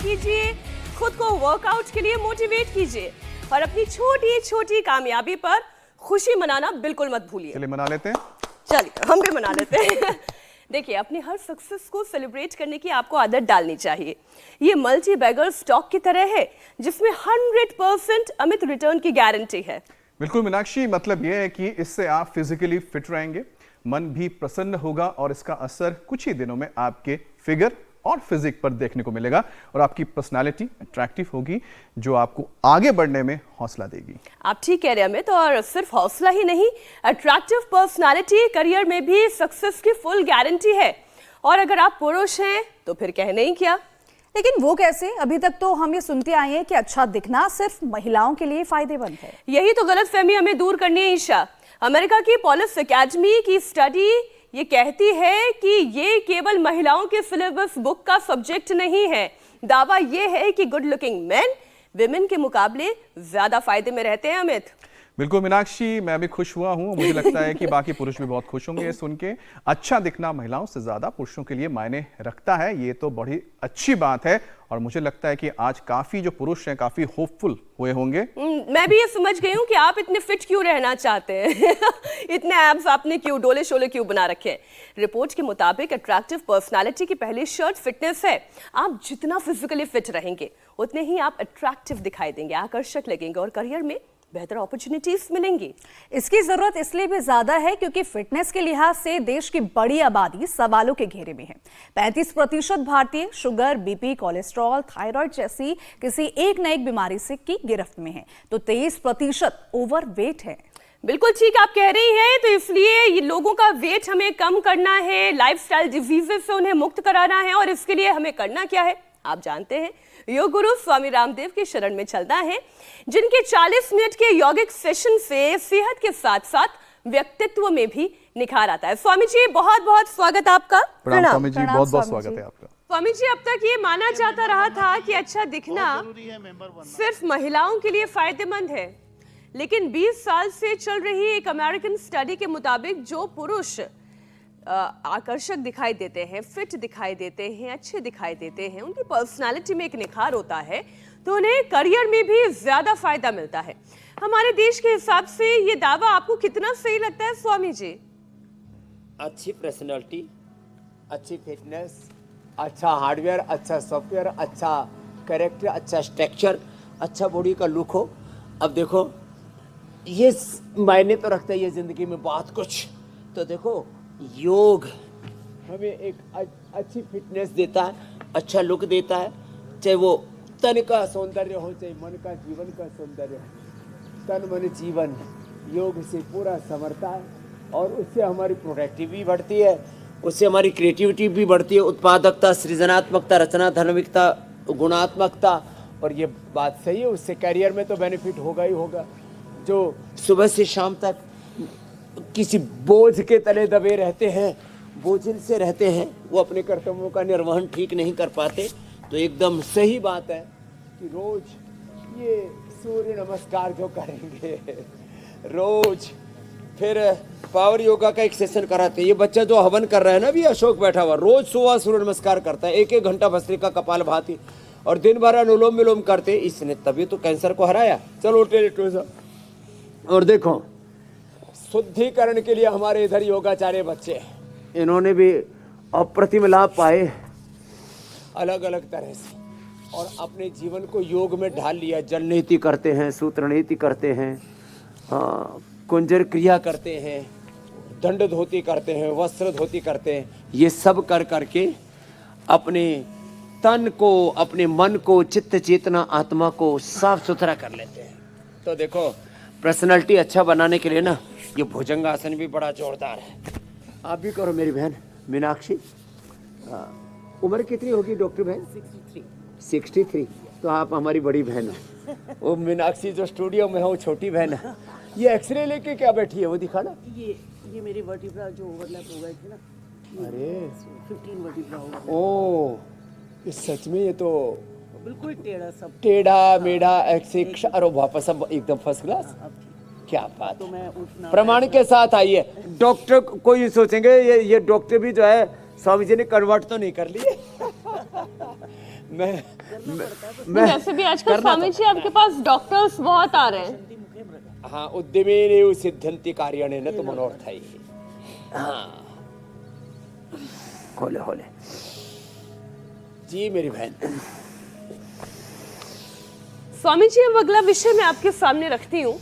कीजिए, खुद को वर्कआउट के लिए मोटिवेट कीजिए और अपनी छोटी छोटी कामयाबी पर खुशी मनाना बिल्कुल मत भूलिए। चलिए मना लेते हैं। चलिए हम भी मना लेते हैं। देखिए, अपनी हर सक्सेस को सेलिब्रेट करने की आपको आदत डालनी चाहिए। ये मल्टी बैगर स्टॉक की तरह है जिसमें 100% अमित रिटर्न की गारंटी है। बिल्कुल मीनाक्षी, मतलब यह है कि इससे आप फिजिकली फिट रहेंगे, मन भी प्रसन्न होगा और इसका असर कुछ ही दिनों में आपके फिगर और फिजिक पर देखने को मिलेगा और आपकी पर्सनालिटी अट्रैक्टिव होगी जो आपको आगे बढ़ने में हौसला देगी। आप ठीक कह रहे हैं अमित, और सिर्फ हौसला ही नहीं, अट्रैक्टिव पर्सनालिटी करियर में भी सक्सेस की फुल गारंटी है। और अगर आप पुरुष हैं तो फिर कहने ही क्या। लेकिन वो कैसे? अभी तक तो हम ये सुनते आए हैं कि अच्छा दिखना सिर्फ महिलाओं के लिए फायदेमंद है। यही तो गलतफहमी हमें दूर करनी है ईशा। अमेरिका की पॉलिस एकेडमी की स्टडी ये कहती है कि ये केवल महिलाओं के सिलेबस बुक का सब्जेक्ट नहीं है। दावा ये है कि गुड लुकिंग मेन विमेन के मुकाबले ज्यादा फायदे में रहते हैं अमित। बिल्कुल मीनाक्षी, मैं भी खुश हुआ हूं। मुझे लगता है कि बाकी पुरुष भी बहुत खुश होंगे ये सुन के। अच्छा दिखना महिलाओं से ज्यादा पुरुषों के लिए मायने रखता है, ये तो बड़ी अच्छी बात है और मुझे लगता है कि आज काफी जो पुरुष हैं काफी होपफुल हुए होंगे। मैं भी ये समझ गई हूँ कि आप इतने फिट क्यों रहना चाहते हैं। इतने एब्स आपने क्यों, डोले शोले क्यों बना रखे हैं। रिपोर्ट के मुताबिक अट्रैक्टिव पर्सनालिटी की पहली शर्त फिटनेस है। आप जितना फिजिकली फिट रहेंगे उतने ही आप अट्रैक्टिव दिखाई देंगे, आकर्षक लगेंगे और करियर में बेहतर अपॉर्चुनिटीज मिलेंगी। इसकी जरूरत इसलिए भी ज्यादा है क्योंकि फिटनेस के लिहाज से देश की बड़ी आबादी सवालों के घेरे में है। 35% भारतीय शुगर, बीपी, कोलेस्ट्रॉल, थायराइड जैसी किसी एक न एक बीमारी से की गिरफ्त में है, तो 23% ओवरवेट है। बिल्कुल ठीक आप कह रही हैं। तो इसलिए ये लोगों का वेट हमें कम करना है, लाइफस्टाइल डिजीजेस से उन्हें मुक्त कराना है। और इसके लिए हमें करना क्या है आप जानते हैं, योग गुरु स्वामी रामदेव की शरण में चलना है, जिनके 40 मिनट के यौगिक सेशन से सेहत के साथ साथ व्यक्तित्व में भी निखार आता है। स्वामी जी बहुत बहुत स्वागत आपका। प्रणाम स्वामी जी, बहुत बहुत स्वागत है आपका। स्वामी जी, अब तक ये माना जाता रहा था कि अच्छा दिखना सिर्फ महिलाओं के लिए फायदेमंद है, लेकिन 20 साल से चल रही एक अमेरिकन स्टडी के मुताबिक जो पुरुष आकर्षक दिखाई देते हैं, फिट दिखाई देते हैं, अच्छे दिखाई देते हैं, उनकी पर्सनालिटी में एक निखार होता है, तो उन्हें करियर में भी ज्यादा फायदा मिलता है। हमारे देश के हिसाब से ये दावा आपको कितना सही लगता है स्वामी जी? अच्छी पर्सनालिटी, अच्छी फिटनेस, अच्छा हार्डवेयर, अच्छा सॉफ्टवेयर, अच्छा कैरेक्टर, अच्छा स्ट्रक्चर, अच्छा बॉडी का लुक हो। अब देखो ये मायने तो रखता है ये जिंदगी में बहुत कुछ। तो देखो योग हमें एक अच्छी फिटनेस देता है, अच्छा लुक देता है, चाहे वो तन का सौंदर्य हो चाहे मन का जीवन का सौंदर्य हो। तन मन जीवन योग से पूरा संवरता है और उससे हमारी प्रोडक्टिविटी बढ़ती है, उससे हमारी क्रिएटिविटी भी बढ़ती है, उत्पादकता, सृजनात्मकता, रचना धर्मिकता, गुणात्मकता। और ये बात सही है, उससे करियर में तो बेनिफिट होगा ही होगा। जो सुबह से शाम तक किसी बोझ के तले दबे रहते हैं, बोझिल से रहते हैं, वो अपने कर्तव्यों का निर्वहन ठीक नहीं कर पाते, तो एकदम सही बात है कि रोज ये सूर्य नमस्कार जो करेंगे, रोज फिर पावर योगा का एक सेशन कराते हैं। ये बच्चा जो हवन कर रहा है ना, भी अशोक बैठा हुआ, रोज सुबह सूर्य नमस्कार करता है, 1-1 घंटा भस्त्रिका कपाल भाती और दिन भर अनुलोम विलोम करते। इसने तभी तो कैंसर को हराया। चलो उठे। और देखो शुद्धिकरण के लिए हमारे इधर योगाचार्य बच्चे, इन्होंने भी अप्रतिम लाभ पाए अलग अलग तरह से और अपने जीवन को योग में ढाल लिया। जल नीति करते हैं, सूत्र नीति करते हैं, कुंजर क्रिया करते हैं, दंड धोती करते हैं, वस्त्र धोती करते हैं। ये सब कर करके अपने तन को, अपने मन को, चित्त चेतना, आत्मा को साफ सुथरा कर लेते हैं। तो देखो पर्सनालिटी अच्छा बनाने के लिए ना ये भुजंगासन भी बड़ा जोरदार है। आप भी करो मेरी बहन मीनाक्षी। उम्र कितनी होगी डॉक्टर बहन? 63। तो आप हमारी बड़ी बहन हो। वो मीनाक्षी जो स्टूडियो में है वो छोटी बहन है। ये एक्सरे लेके क्या बैठी है वो दिखाना। ये मेरी वर्टिब्रा जो ओवरलैप हो गई थी ना। अरे 15 वर्टिब्रा हो गई। ओ ये सच में ये तो बिल्कुल टेढ़ा, सब टेढ़ा मेढ़ा एक्स अरे वापस अब एकदम फर्स्ट क्लास। क्या बात। तो मैं उठना प्रमाण के साथ आइए। डॉक्टर कोई सोचेंगे ये डॉक्टर भी जो है स्वामी जी ने कन्वर्ट तो नहीं कर लिए। वैसे भी आजकल स्वामी जी आपके पास डॉक्टर्स बहुत आ रहे हैं। हाँ, उद्यमेन सिद्धंति कार्याणेन तो मनोर्थै। हाँ, होले होले जी मेरी बहन। स्वामी जी, अब अगला विषय मैं आपके सामने रखती हूँ।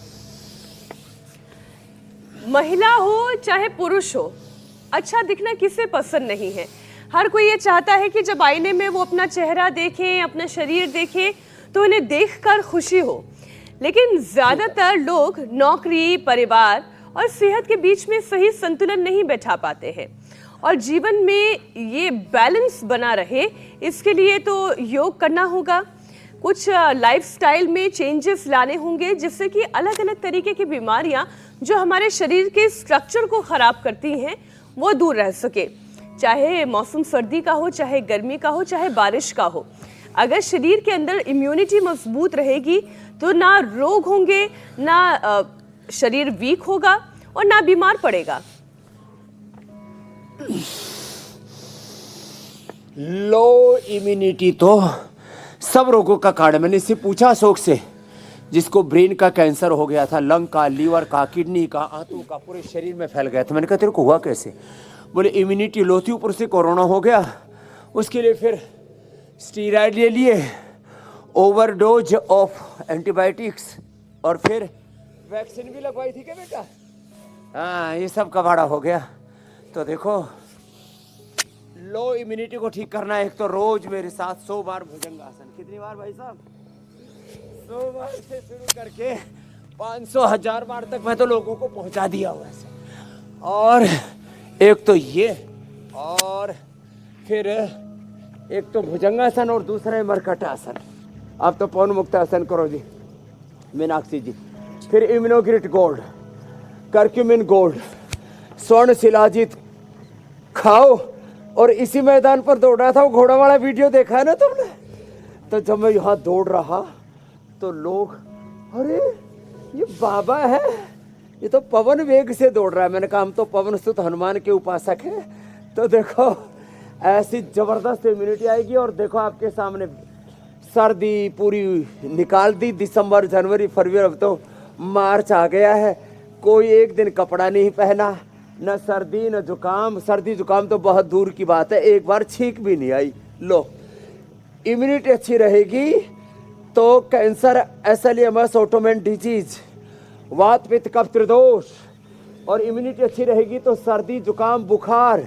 महिला हो चाहे पुरुष हो, अच्छा दिखना किसे पसंद नहीं है। हर कोई ये चाहता है कि जब आईने में वो अपना चेहरा देखें, अपना शरीर देखें, तो उन्हें देखकर खुशी हो। लेकिन ज्यादातर लोग नौकरी, परिवार और सेहत के बीच में सही संतुलन नहीं बैठा पाते हैं। और जीवन में ये बैलेंस बना रहे, इसके लिए तो योग करना होगा, कुछ लाइफस्टाइल में चेंजेस लाने होंगे, जिससे कि अलग अलग तरीके की बीमारियां जो हमारे शरीर के स्ट्रक्चर को खराब करती हैं वो दूर रह सके। चाहे मौसम सर्दी का हो, चाहे गर्मी का हो, चाहे बारिश का हो। अगर शरीर के अंदर इम्यूनिटी मजबूत रहेगी तो ना रोग होंगे, ना शरीर वीक होगा और ना बीमार पड़ेगा। लो इम्यूनिटी तो सब रोगों का कारण। मैंने इससे पूछा अशोक से, जिसको ब्रेन का कैंसर हो गया था, लंग का, लीवर का, किडनी का, आंतों का, पूरे शरीर में फैल गया था। मैंने कहा तेरे को हुआ कैसे? बोले इम्यूनिटी लो थी, ऊपर से कोरोना हो गया, उसके लिए फिर स्टीरॉयड ले लिए, ओवरडोज ऑफ एंटीबायोटिक्स, और फिर वैक्सीन भी लगवाई थी क्या बेटा? हाँ, ये सब कबाड़ा हो गया। तो देखो, लो इम्यूनिटी को ठीक करना है। एक तो रोज मेरे साथ 100 बार भुजंगासन। कितनी बार भाई साहब? 100 बार से शुरू करके 500 1000 बार तक मैं तो लोगों को पहुंचा दिया हुआ है। और एक तो ये, और फिर एक तो भुजंगासन और दूसरा है मरकटासन। आप तो पवन मुक्तासन करो जी, मीनाक्षी जी। फिर इम्यूनोग्रिट गोल्ड, करक्यूमिन गोल्ड, स्वर्ण शिलाजीत खाओ। और इसी मैदान पर दौड़ रहा था, वो घोड़ा वाला वीडियो देखा है ना तुमने? तो जब मैं यहाँ दौड़ रहा तो लोग, अरे ये बाबा है, ये तो पवन वेग से दौड़ रहा है। मैंने कहा हम तो पवन सुत हनुमान के उपासक हैं। तो देखो ऐसी जबरदस्त इम्यूनिटी आएगी। और देखो आपके सामने सर्दी पूरी निकाल दी, दिसंबर, जनवरी, फरवरी, अब तो मार्च आ गया है। कोई एक दिन कपड़ा नहीं पहना, न सर्दी न जुकाम। सर्दी जुकाम तो बहुत दूर की बात है, एक बार छींक भी नहीं आई। लो, इम्यूनिटी अच्छी रहेगी तो कैंसर, एसएलएमएस, ऑटोमेन डिजीज, वात पित्त कफ त्रिदोष, और इम्यूनिटी अच्छी रहेगी तो सर्दी जुकाम, बुखार,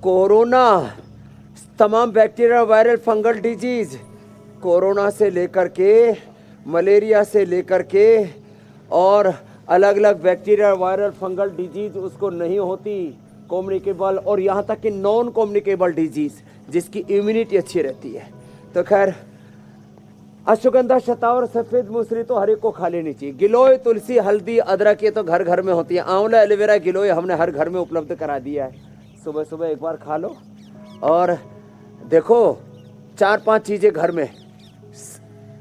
कोरोना, तमाम bacteria, viral, fungal disease, corona से लेकर के, मलेरिया से लेकर के, और अलग अलग बैक्टीरिया, वायरल, फंगल डिजीज उसको नहीं होती कम्युनिकेबल, और यहाँ तक कि नॉन कम्युनिकेबल डिजीज जिसकी इम्यूनिटी अच्छी रहती है। तो खैर, अश्वगंधा, शतावर, सफेद मूसली तो हर एक को खा लेनी चाहिए। गिलोय, तुलसी, हल्दी, अदरक ये तो घर घर में होती है। आंवला, एलोवेरा, गिलोय हमने हर घर में उपलब्ध करा दिया है। सुबह सुबह एक बार खा लो। और देखो 4-5 चीज़ें घर में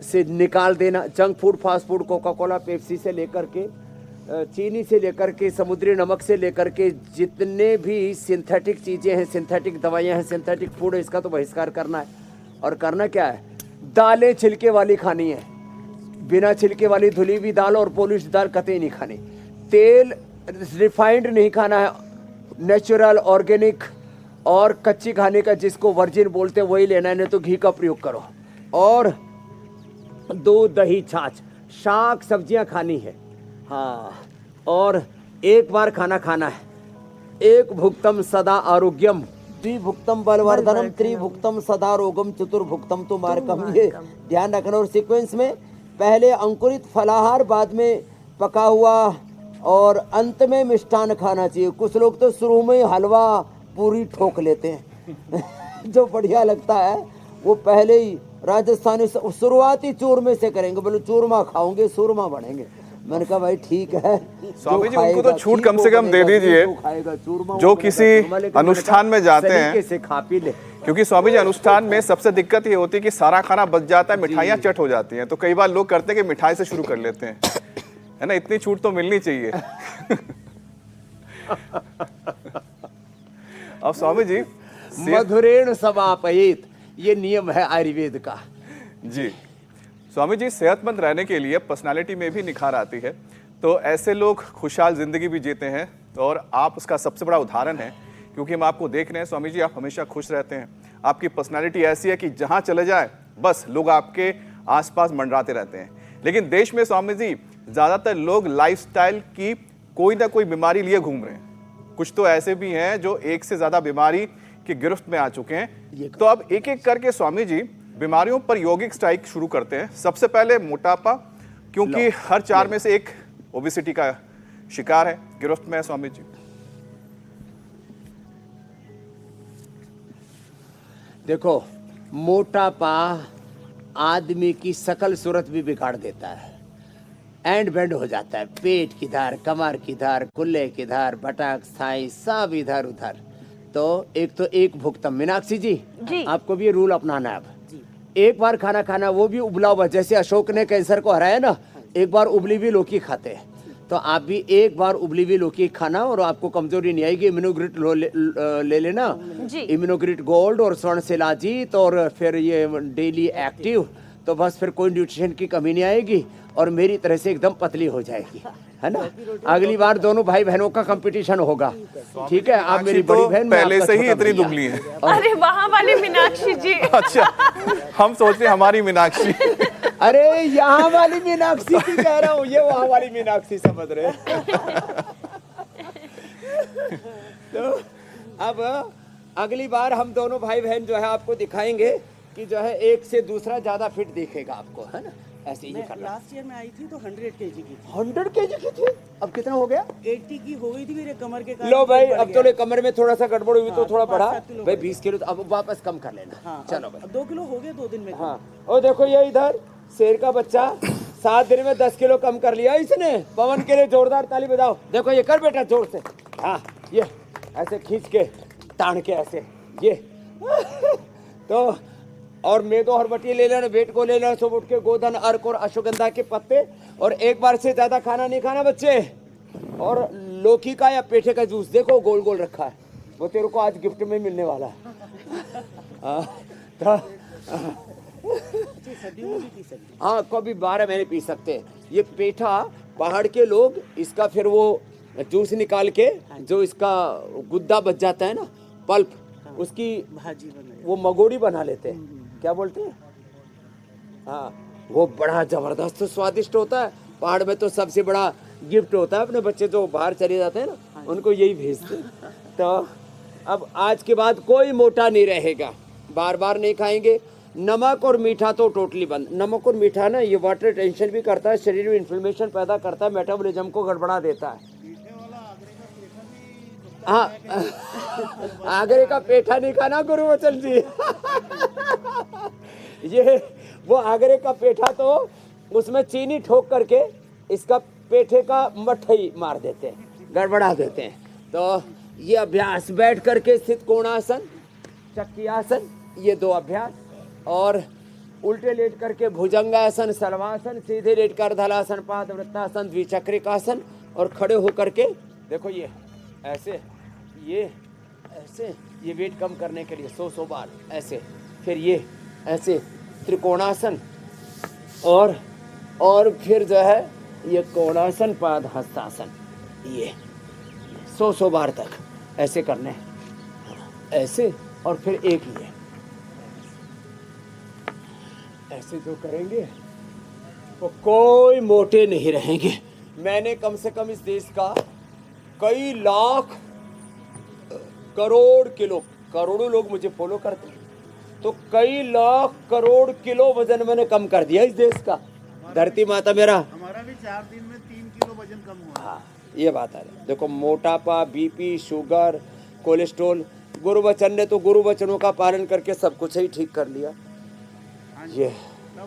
से निकाल देना। Junk food, fast food, Coca Cola, Pepsi से लेकर के, चीनी से लेकर के, समुद्री नमक से लेकर के, जितने भी सिंथेटिक चीज़ें हैं, सिंथेटिक दवाइयाँ हैं, सिंथेटिक फूड है, इसका तो बहिष्कार करना है। और करना क्या है? दालें छिलके वाली खानी है, बिना छिलके वाली धुली हुई दाल और पॉलिश दाल कतई नहीं खानी। तेल रिफाइंड नहीं खाना है, नेचुरल, ऑर्गेनिक और कच्ची खाने का, जिसको वर्जिन बोलते हैं वही लेना है, नहीं तो घी का प्रयोग करो। और दूध, दही, छाछ, शाक सब्जियां खानी है। हाँ, और एक बार खाना खाना है। एक भुक्तम सदा आरोग्यम, द्विभुक्तम बलवर्धनम, त्रिभुक्तम सदा रोगम, चतुर्भुक्तम तो मार्कम। ये ध्यान रखना। और सीक्वेंस में पहले अंकुरित फलाहार, बाद में पका हुआ, और अंत में मिष्ठान खाना चाहिए। कुछ लोग तो शुरू में हलवा पूरी ठोक लेते हैं जो बढ़िया लगता है वो पहले ही राजस्थानी शुरुआती चूरमे से करेंगे। बोले चूरमा खाओगे सूरमा बनेंगे। मैंने कहा भाई ठीक है, स्वामी जी उनको तो छूट कम से कम दे दीजिए, जो किसी अनुष्ठान में जाते हैं से खा पी ले। क्योंकि स्वामी जी अनुष्ठान में सबसे दिक्कत ये होती है कि सारा खाना बच जाता है, मिठाइयाँ चट हो जाती हैं। तो कई बार लोग करते हैं कि मिठाई से शुरू कर लेते हैं, है ना। इतनी छूट तो मिलनी चाहिए। अब स्वामी जी मधुरेण समापयित, ये नियम है आयुर्वेद का। जी स्वामी जी, सेहतमंद रहने के लिए पर्सनालिटी में भी निखार आती है, तो ऐसे लोग खुशहाल जिंदगी भी जीते हैं और आप उसका सबसे बड़ा उदाहरण हैं, क्योंकि हम आपको देख रहे हैं स्वामी जी, आप हमेशा खुश रहते हैं। आपकी पर्सनालिटी ऐसी है कि जहां चले जाए बस लोग आपके आसपास मंडराते रहते हैं। लेकिन देश में स्वामी जी ज्यादातर लोग लाइफस्टाइल की कोई ना कोई बीमारी लिए घूम रहे हैं। कुछ तो ऐसे भी हैं जो एक से ज्यादा बीमारी की गिरफ्त में आ चुके हैं। तो अब एक एक करके स्वामी जी बीमारियों पर यौगिक स्ट्राइक शुरू करते हैं। सबसे पहले मोटापा, क्योंकि हर 4 में से एक ओबेसिटी का शिकार है, गिरफ्त में है स्वामी जी। देखो, मोटापा आदमी की सकल सूरत भी बिगाड़ देता है, एंड बेंड हो जाता है, पेट किधर, कमर किधर, कुल्ले किधर, बटक, थाई सब इधर उधर। तो एक भुगतम। मीनाक्षी जी, आपको भी ये रूल अपनाना है। अब एक बार खाना खाना, वो भी उबला हुआ, जैसे अशोक ने कैंसर को हराया ना, एक बार उबली हुई लौकी खाते हैं, तो आप भी एक बार उबली हुई लौकी खाना और आपको कमजोरी नहीं आएगी। इम्यूनोग्रिट ले लेना, इम्यूनोग्रिट गोल्ड और स्वर्ण शिलाजीत, और फिर ये डेली एक्टिव, तो बस फिर कोई न्यूट्रिशन की कमी नहीं आएगी और मेरी तरह से एकदम पतली हो जाएगी, है ना। अगली बार दोनों भाई बहनों का कंपटीशन होगा, ठीक है। आप मेरी बड़ी बहन, पहले से ही इतनी दुबली है। अरे वहाँ वाली मीनाक्षी जी। अच्छा, हम सोचते हमारी मीनाक्षी। अरे यहाँ वाली मीनाक्षी की कह रहा हूँ, ये वहाँ वाली मीनाक्षी समझ रहे। तो अब अगली बार हम दोनों भाई बहन जो है आपको दिखाएंगे कि जो है एक से दूसरा ज्यादा फिट दिखेगा आपको, है ना। ऐसे ही करना। लास्ट ईयर में आई थी तो 100 केजी की थी। 100 केजी की थी, अब कितना हो गया? 80 की हो गई थी मेरे कमर के कारण। लो भाई, अब तो कमर में थोड़ा सा गड़बड़ हुई तो थोड़ा बढ़ा भाई, 20 किलो, तो अब वापस कम कर लेना। हाँ, चलो भाई, अब 2 किलो हो गए 2 दिन में। हाँ, और देखो ये इधर शेर का बच्चा 7 दिन में 10 किलो कम कर लिया इसने। पवन के लिए जोरदार ताली बजाओ। देखो ये कर बेटा जोर से, हाँ, ये ऐसे खींच के तान के ऐसे ये तो, और मेदो हरबटी ले लेना, वेट को ले लेना, सुबह उठ के गोधन, अर्क और अश्वगंधा के पत्ते, और एक बार से ज्यादा खाना नहीं खाना बच्चे। और लौकी का या पेठे का जूस देखो गोल गोल रखा है, वो तेरे को आज गिफ्ट में मिलने वाला है। हाँ, कभी 12 महीने पी सकते हैं। ये पेठा पहाड़ के लोग इसका फिर वो जूस निकाल के, जो इसका गुद्दा बच जाता है ना, पल्प, उसकी भाजी बना, वो मगोड़ी बना लेते हैं, क्या बोलते हैं, हाँ, वो बड़ा जबरदस्त स्वादिष्ट होता है। पहाड़ में तो सबसे बड़ा गिफ्ट होता है, अपने बच्चे जो बाहर चले जाते हैं ना, उनको यही भेजते। तो अब आज के बाद कोई मोटा नहीं रहेगा, बार बार नहीं खाएंगे। नमक और मीठा तो टोटली बंद। नमक और मीठा ना ये वाटर टेंशन भी करता है, शरीर में इन्फ्लेमेशन पैदा करता है, मेटाबॉलिज्म को गड़बड़ा देता है। हाँ, आगरे का पेठा नहीं खाना गुरुवचन जी। ये वो आगरे का पेठा तो उसमें चीनी ठोक करके इसका पेठे का मठई मार देते हैं, गड़बड़ा देते हैं। तो ये अभ्यास बैठ करके स्थित कोणासन, चक्की आसन, ये 2 अभ्यास, और उल्टे लेट करके भुजंगासन, सर्वासन, सीधे लेट कर धलासन, पादवृत्तासन, द्विचक्रिकासन, और खड़े होकर के देखो ये ऐसे, ये ऐसे, ये वेट कम करने के लिए 100 बार ऐसे, फिर ये ऐसे त्रिकोणासन, और फिर जो है ये कोणासन, पाद हस्तासन, ये 100 बार तक ऐसे करने हैं, ऐसे, और फिर एक ये ऐसे जो करेंगे वो कोई मोटे नहीं रहेंगे। मैंने कम से कम इस देश का कई लाख करोड़ किलो, करोड़ों लोग मुझे फॉलो करते हैं, तो कई लाख करोड़ किलो वजन मैंने कम कर दिया इस देश का। धरती माता मेरा, हमारा भी 4 दिन में 3 किलो वजन कम हुआ। हाँ, ये बात है। देखो मोटापा, बीपी, शुगर, कोलेस्ट्रॉल, गुरु वचन ने तो गुरु वचनों का पालन करके सब कुछ ही ठीक कर लिया। ये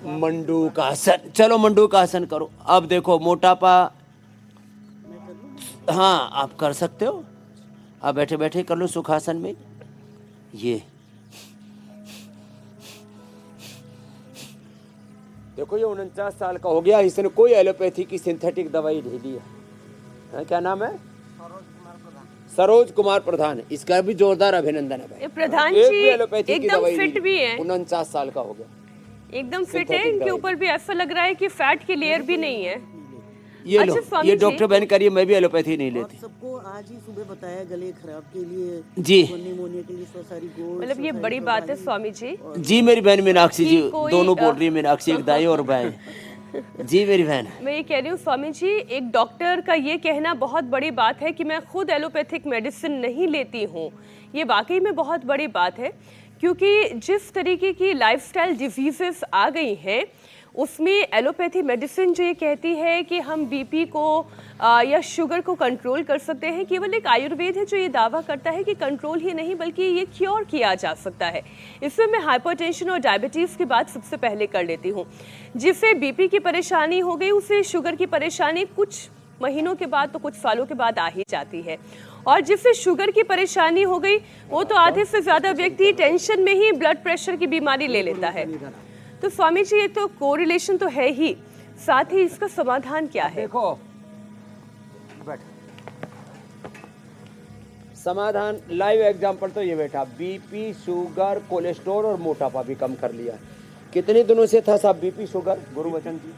मंडूक आसन, चलो मंडूक आसन करो। अब देखो मोटापा, हाँ आप कर सकते हो, आप बैठे बैठे कर लो सुखासन में। ये देखो ये 49 साल का हो गया, इसने कोई एलोपैथी की सिंथेटिक दवाई नहीं ली है। क्या नाम है? सरोज कुमार प्रधान, इसका भी जोरदार अभिनंदन है भाई। ये प्रधान एक जी भी एलोपैथी की एकदम दवाई फिट नहीं भी ली। है, 49 साल का हो गया, एकदम फिट है। सिंथेटिक इनके दवाई। ऊपर भी ऐसा लग रहा है कि फैट की लेयर भी नहीं है। ये लो, अच्छा, स्वामी ये जी। डॉक्टर बहन करिए, मैं भी एलोपैथी नहीं और लेती सबको आज ही सुबह बताया गले खराब के लिए, जी। निमोनिया के लिए सारी गोल्ड। मतलब ये बड़ी बात है स्वामी जी। जी। मेरी बहन मीनाक्षी जी कि कोई, दोनों बोल रही है, मीनाक्षी एक दाई और बहन। जी मेरी बहन। मैं ये कह रही हूँ स्वामी जी, एक डॉक्टर का ये कहना बहुत बड़ी बात है कि मैं खुद एलोपैथिक मेडिसिन नहीं लेती हूँ। ये वाकई में बहुत बड़ी बात है, क्योंकि जिस तरीके की लाइफस्टाइल डिजीजेस आ गई हैं उसमें एलोपैथी मेडिसिन जो ये कहती है कि हम बीपी को या शुगर को कंट्रोल कर सकते हैं, केवल एक आयुर्वेद है जो ये दावा करता है कि कंट्रोल ही नहीं बल्कि ये क्योर किया जा सकता है। इसमें मैं हाइपरटेंशन और डायबिटीज़ की बात सबसे पहले कर लेती हूँ। जिसे बीपी की परेशानी हो गई उसे शुगर की परेशानी कुछ महीनों के बाद तो कुछ सालों के बाद आ ही जाती है, और जिससे शुगर की परेशानी हो गई वो तो आधे से ज़्यादा व्यक्ति टेंशन में ही ब्लड प्रेशर की बीमारी ले लेता है। तो स्वामी जी, ये तो कोरिलेशन तो है ही, साथ ही इसका समाधान क्या है? देखो बैठ, समाधान लाइव एग्जांपल तो ये बेटा, बीपी, शुगर, कोलेस्ट्रॉल और मोटापा भी कम कर लिया। कितने दिनों से था साहब बीपी शुगर गुरुवचन जी?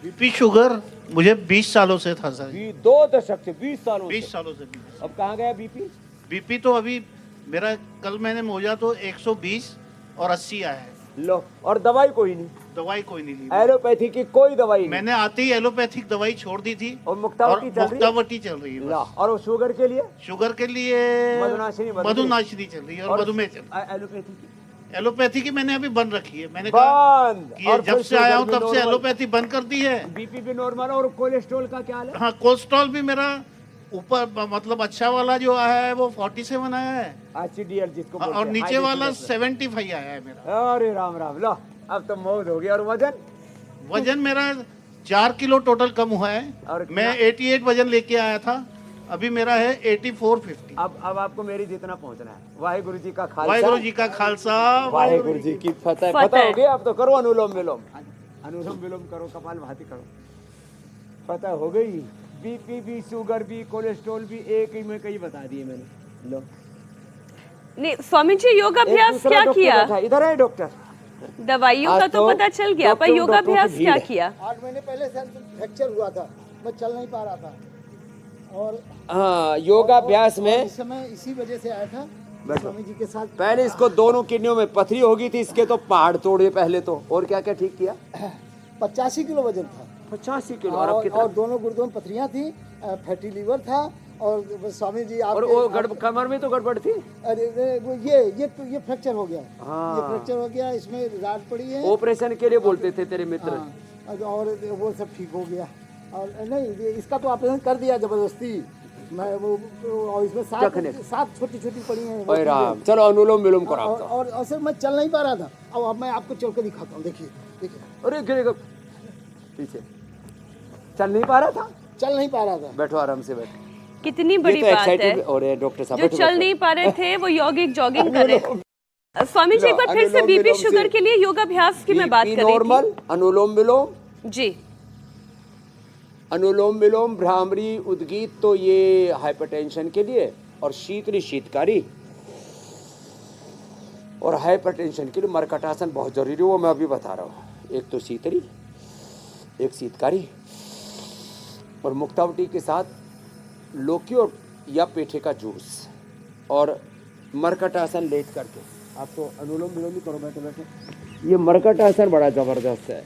बीपी शुगर मुझे 20 सालों से था सर। 2 दशक से, 20 सालों 20 सालों से अब कहाँ गया बीपी? बीपी तो अभी मेरा कल मैंने मोजा तो 120 और 80 आया है। लो, और दवाई कोई नहीं, दवाई कोई नहीं ली एलोपैथी की कोई दवाई नहीं। मैंने आते ही एलोपैथिक दवाई छोड़ दी थी और मुक्तावटी चल रही है? मुक्तावटी चल रही है ला, बस। और वो शुगर के लिए शुगर के लिए मधुनाशिनी चल रही है और मधुमेह चल रही एलोपैथी की है। एलोपैथी की मैंने अभी बंद रखी है। मैंने कहा बंद, कि ये और जब फिर से आया हूँ शुगर तब भी से नॉर्मल, एलोपैथी बंद कर दी है। बीपी भी नॉर्मल, और कोलेस्ट्रॉल का क्या हाल है? हाँ, कोलेस्ट्रॉल भी मेरा ऊपर मतलब अच्छा वाला जो आया है वो 47 आया है, HDL जिसको और बोलते हैं, नीचे high वाला blood pressure। 75 आया है मेरा। अरे राम राम, लो अब तो मौज हो गई। और वजन मेरा 4 किलो टोटल कम हुआ है। और मैं 88 वजन लेके आया था, अभी मेरा है 8450। अब आपको मेरी जितना पहुंचना है। वाहिगुरु जी का खालसा, वाहिगुरु जी का खालसा, वाहिगुरु जी की फतेह। फतेह। पता हो गया? अब तो करो अनुलोम विलोम, अनुलोम विलोम करो, कपाल भाती करो, फतेह हो गई। बीपी भी, शुगर भी, कोलेस्ट्रॉल भी एक ही में कई बता दिए मैंने। लो, नहीं स्वामी जी, एक योगाभ्यास दूसरा क्या डॉक्टर किया? बैठा, इधर है डॉक्टर। दवाइयों आज का तो तो पता चल गया, पर डॉक्टरों की योगाभ्यास भीड़ क्या है। किया? 8 महीने पहले सर फ्रैक्चर हुआ था, मैं चल नहीं पा रहा था, और हाँ, योगाभ्यास और में इस समय इसी वजह से आया था बैठो। स्वामी जी के साथ। पहले इसको दोनों किडनियों में पथरी हो गई थी, इसके तो पहाड़ तोड़े पहले तो। और क्या क्या ठीक किया? 85 किलो वजन था, 85 किलो। और अब कितना? और दोनों गुर्दों में पथरियां थी, फैटी लीवर था, और स्वामी जी और वो कमर में तो गड़बड़ थी। अरे वो ये फ्रैक्चर हो गया, हाँ। ये फ्रैक्चर हो गया, इसमें राड पड़ी है। ऑपरेशन के लिए बोलते थे तेरे मित्र। हाँ, और वो सब ठीक हो गया। और नहीं, इसका तो ऑपरेशन कर दिया जबरदस्ती। मैं वो और इसमें चखने। 7 छोटी छोटी पड़ी हैं। ओए राम, चलो अनुलोम विलोम करो आप तो। और सर मैं चल नहीं पा रहा था, अब मैं आपको चल के दिखाता हूँ। देखिए देखिए, अरे गिरेगा पीछे, चल नहीं पा रहा था। चल नहीं पा रहा था। बैठो आराम से बैठो। कितनी ये बड़ी तो बात है। एक्साइटेड। और ये डॉक्टर साहब जो बैठो, चल बैठो। नहीं पा रहे थे वो यौगिक जॉगिंग करे। स्वामी जी, एक बार फिर से अनुलोम बीपी विलोम से- शुगर के लिए योगाभ्यास की मैं बात बीपी कर रही नॉर्मल, अनुलोम विलोम, थी जी। अनुलोम विलोम, भ्रामरी, उद्गीत तो ये हाइपरटेंशन के लिए, और शीतली शीतकारी और हाइपरटेंशन के लिए मरकटासन बहुत जरूरी है। वो मैं अभी बता रहा हूँ। एक तो शीतली, एक शीतकारी, और मुक्तावटी के साथ लौकी और या पेठे का जूस, और मरकटासन लेट करके। आप तो अनुलोम विलोम भी करो बैठे बैठे। ये मरकटासन बड़ा जबरदस्त है,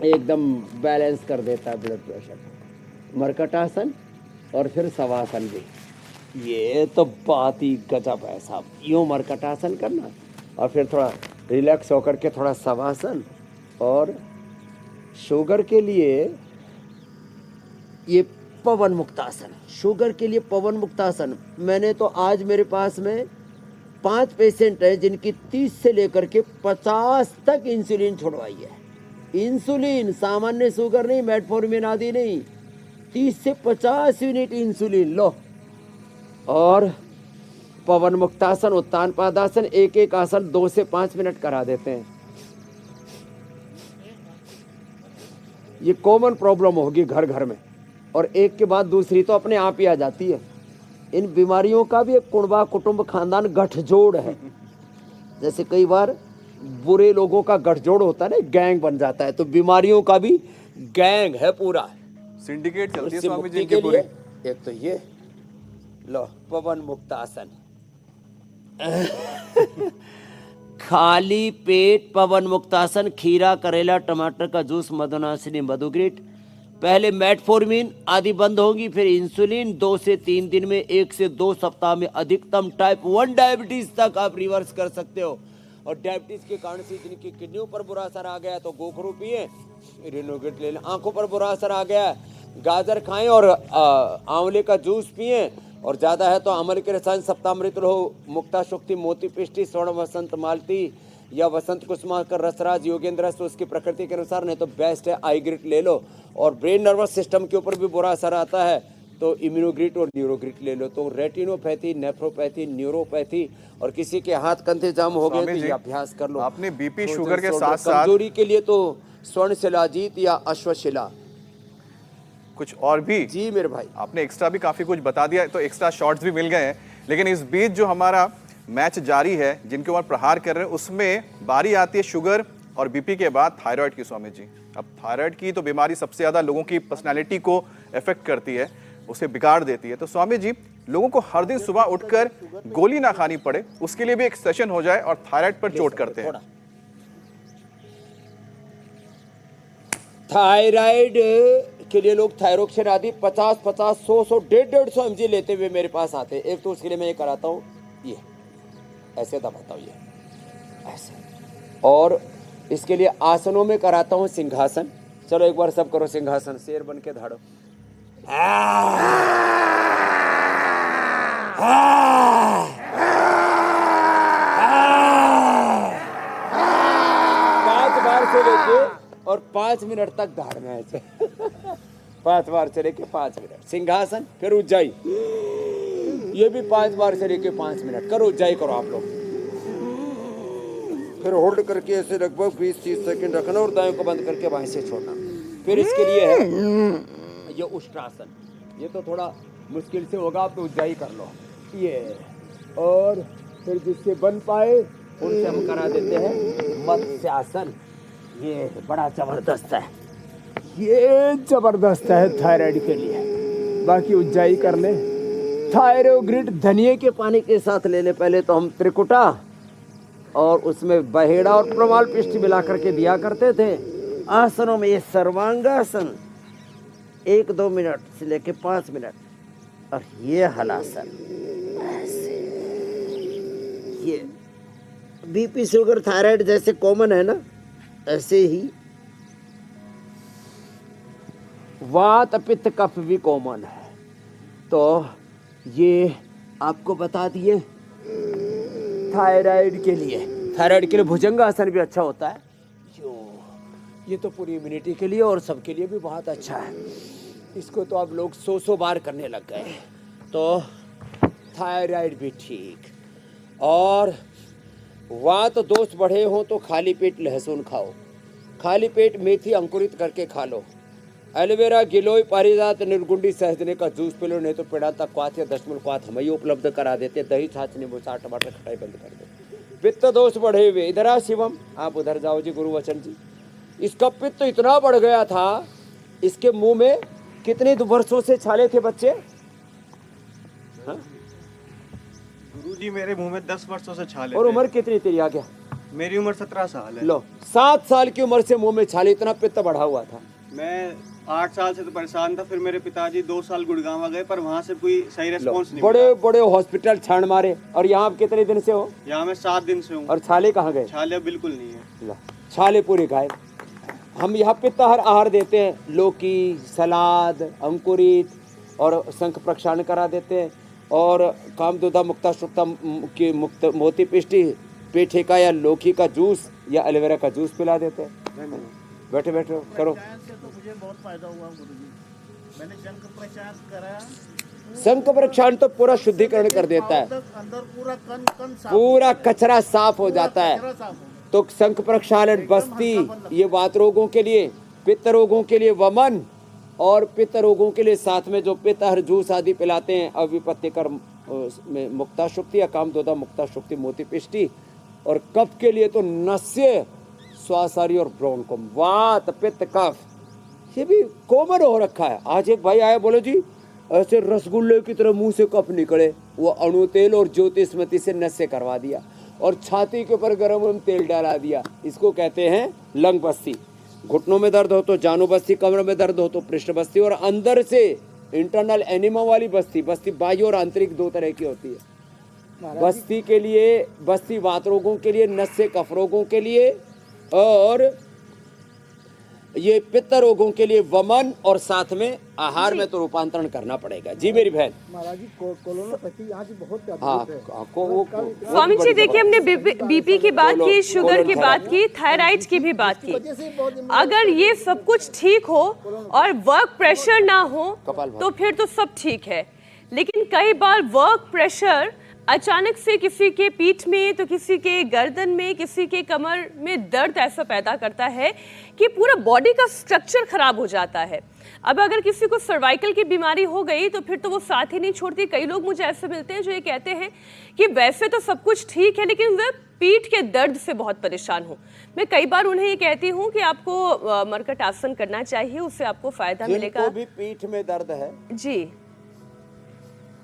एकदम बैलेंस कर देता है ब्लड प्रेशर। मरकटासन और फिर शवासन भी, ये तो बात ही गजब है साहब। यूँ मरकटासन करना और फिर थोड़ा रिलैक्स होकर के थोड़ा शवासन। और शुगर के लिए ये पवन मुक्तासन, शुगर के लिए पवन मुक्तासन। मैंने तो आज मेरे पास में 5 पेशेंट हैं जिनकी 30 से लेकर के 50 तक इंसुलिन छुड़वाई है। इंसुलिन, सामान्य शुगर नहीं, मेटफॉर्मिन आदि नहीं, 30 से 50 यूनिट इंसुलिन लो। और पवन मुक्तासन, उत्तान पादासन, एक एक आसन 2 से 5 मिनट करा देते हैं। ये कॉमन प्रॉब्लम होगी घर घर में, और एक के बाद दूसरी तो अपने आप ही आ जाती है। इन बीमारियों का भी एक कुणबा कुटुंब खानदान गठजोड़ है। जैसे कई बार बुरे लोगों का गठजोड़ होता है ना, गैंग बन जाता है, तो बीमारियों का भी गैंग है पूरा। सिंडिकेट चलती है इससे स्वामी जी मुक्ति इनकी के पूरी। लिए एक तो ये लो पवन मुक्त आसन, खाली पेट पवन मुक्तासन, खीरा करेला टमाटर का जूस, मधुनाशिनी मधुग्रिट। पहले मेटफॉर्मिन आदि बंद होगी, फिर इंसुलिन 2 से 3 दिन में, 1 से 2 सप्ताह में अधिकतम टाइप 1 डायबिटीज तक आप रिवर्स कर सकते हो। और डायबिटीज के कारण से जिनकी किडनियों पर बुरा असर आ गया तो गोखरू पिए, रिनोगेट ले लें। आंखों पर बुरा असर आ गया गाजर खाएं और आंवले का जूस पिए, और ज्यादा है तो अमर के रसायन सप्तामृत रहो, मुक्ता शुक्ति, मोती पिष्टि, स्वर्ण वसंत मालती या वसंत कुसुमा का रसराज, योगेंद्र रस उसकी प्रकृति के अनुसार, नहीं तो बेस्ट है आईग्रिट ले लो। और ब्रेन नर्वस सिस्टम के ऊपर भी बुरा असर आता है तो इम्यूनोग्रिट और न्यूरोग्रिट ले लो। तो रेटिनोपैथी, नेफ्रोपैथी, न्यूरोपैथी, और किसी के हाथ कंधे जाम हो गए तो ये अभ्यास कर लो। आपने बीपी शुगर के साथ साथ कमजोरी के लिए तो स्वर्ण शिलाजीत या अश्वशिला। कुछ और भी जी मेरे भाई, आपने एक्स्ट्रा भी काफी कुछ बता दिया, तो एक्स्ट्रा शॉट्स भी मिल गए हैं। लेकिन इस बीच जो हमारा मैच जारी है, जिनके ऊपर प्रहार कर रहे हैं, उसमें बारी आती है शुगर और बीपी के बाद थायराइड की स्वामी जी। अब थायराइड की तो बीमारी सबसे ज्यादा लोगों की पर्सनालिटी को इफेक्ट करती है, उसे बिगाड़ देती है। तो स्वामी जी, लोगों को हर दिन सुबह उठकर गोली ना खानी पड़े, उसके लिए भी एक सेशन हो जाए, और थायराइड पर चोट करते हैं। थायराइड के लिए लोग थायरोक्सिन आदि 50, 100, 150 mg लेते हुए मेरे पास आते हैं। एक तो उसके लिए मैं ये कराता हूँ, ये ऐसे दबाता हूँ, ये ऐसे, और इसके लिए आसनों में कराता हूँ सिंहासन। चलो एक बार सब करो सिंहासन, शेर बन के धाड़ो। 5 बार से लेके और 5 मिनट तक धाड़ना है इसे। 5 बार से लेके 5 मिनट सिंहासन, फिर उज्जाई, ये भी 5 बार से लेके 5 मिनट करो, उज्जाई करो आप लोग। फिर होल्ड करके ऐसे लगभग 20-30 सेकंड रखना और दाएं को बंद करके बाएं से छोड़ना। फिर इसके लिए है ये उष्ट्रासन, ये तो थोड़ा मुश्किल से होगा, आप तो उज्जाई कर लो ये। और फिर जिससे बन पाए उनसे हम करा देते हैं मत्स्यासन, ये बड़ा जबरदस्त है, ये जबरदस्त है थायराइड के लिए। बाकी उज्जाई कर ले। थायरोग्रिड धनिये के पानी के साथ ले ले। पहले तो हम त्रिकुटा और उसमें बहेड़ा और प्रमाल पिष्टि मिला करके दिया करते थे। आसनों में ये सर्वांगासन 1-2 मिनट से लेके 5 मिनट, और ये हलासन ऐसे। ये बीपी शुगर थायराइड जैसे कॉमन है ना, ऐसे ही वात पित्त कफ भी कॉमन है। तो ये आपको बता दिए थायराइड के लिए। थायराइड के लिए भुजंगासन भी अच्छा होता है, ये तो पूरी इम्यूनिटी के लिए और सबके लिए भी बहुत अच्छा है। इसको तो अब लोग 100 बार करने लग गए, तो थायराइड भी ठीक। और वात दोष बढ़े हो तो खाली पेट लहसुन खाओ, खाली पेट मेथी अंकुरित करके खा लो। एलोवेरा, गिलोय, पारिजात, निर्गुंडी, सहजने का जूस पी लो, नहीं तो पेड़ाता क्वाथ या दशमूल क्वाथ हम ही उपलब्ध करा देते। दही, छाछ, नींबू, चाट, टमाटर खटाई बंद कर दो। पित्त दोष बढ़े हुए, इधर आ शिवम, आप उधर जाओ जी गुरु वचन जी। इसका पित्त इतना बढ़ गया था, इसके मुंह में कितने वर्षों से छाले थे बच्चे? गुरुजी मेरे मुंह में 10 वर्षों से छाले और थे। उम्र कितनी तेरी आ गया? मेरी उम्र 17 साल है। लो 7 साल की उम्र से मुंह में छाले, इतना पित्त बढ़ा हुआ था। मैं 8 साल से तो परेशान था। फिर मेरे पिताजी 2 साल गुड़गांव गए, पर वहाँ से कोई सही रिस्पॉन्स नहीं बड़े बड़े हॉस्पिटल छान मारे। और यहाँ आप कितने दिन से हो? यहाँ मैं 7 दिन से हूँ। और छाले कहाँ गए? छाले बिल्कुल नहीं है। लो, छाले पूरे गायब। हम यहाँ पित्त आहार देते हैं, लौकी, सलाद, अंकुरित और शंख प्रक्षालन करा देते हैं। और कामदुधा मुक्ता शुक्ता की मुक्त मोती पिष्टि, पेठे का या लौकी का जूस या एलोवेरा का जूस पिला देते हैं। बैठे बैठे करो। से तो मुझे बहुत फायदा हुआ गुरुजी। मैंने शंख प्रक्षालन कराया, शंख प्रक्षालन तो पूरा शुद्धिकरण कर देता है, अंदर पूरा कण साफ, पूरा कचरा साफ हो जाता है। साफ हो। तो शंख प्रक्षालन बस्ती, ये वात रोगों के लिए, पित्त रोगों के लिए वमन, और पित्त रोगों के लिए साथ में जो पित्त हर जूस आदि पिलाते हैं, अविपत्तिकर में मुक्ता शुक्ति या कामदोदा मुक्ता शुक्ति मोती पिष्टि, और कफ के लिए तो नस्य स्वासारी और ब्रोंकोम, वात पित्त कफ, ये भी कॉमन हो रखा है। आज एक भाई आया, बोले जी ऐसे रसगुल्ले की तरह मुंह से कफ निकले, वो अणु तेल और ज्योतिष्मति से नस्य करवा दिया और छाती के ऊपर गर्म तेल डाला दिया। इसको कहते हैं लंग बस्ती। घुटनों में दर्द हो तो जानू बस्ती, कमर में दर्द हो तो पृष्ठ बस्ती, और अंदर से इंटरनल एनिमा वाली बस्ती, बस्ती बाह्य और आंतरिक दो तरह की होती है। बस्ती के लिए, बस्ती वात रोगों के लिए, नस्य कफ रोगों के लिए, और ये पित्त रोगों के लिए वमन, और साथ में आहार में तो रूपांतरण करना पड़ेगा। जी मेरी बहन। महाराज जी कोलोनोपैथी यहाँ की बहुत हाँ, स्वामी जी देखिए, हमने बीपी की बात की, शुगर की बात की, थायराइड की भी बात की। अगर ये सब कुछ ठीक हो और वर्क प्रेशर ना हो तो फिर तो सब ठीक है, लेकिन कई बार वर्क प्रेशर अचानक से किसी के पीठ में, तो किसी के गर्दन में, किसी के कमर में दर्द ऐसा पैदा करता है कि पूरा बॉडी का स्ट्रक्चर खराब हो जाता है। अब अगर किसी को सर्वाइकल की बीमारी हो गई तो फिर तो वो साथ ही नहीं छोड़ती। कई लोग मुझे ऐसे मिलते हैं जो ये कहते हैं कि वैसे तो सब कुछ ठीक है, लेकिन वे पीठ के दर्द से बहुत परेशान हो। मैं कई बार उन्हें ये कहती हूँ कि आपको मरकट आसन करना चाहिए, उससे आपको फायदा मिलेगा। भी पीठ में दर्द है जी,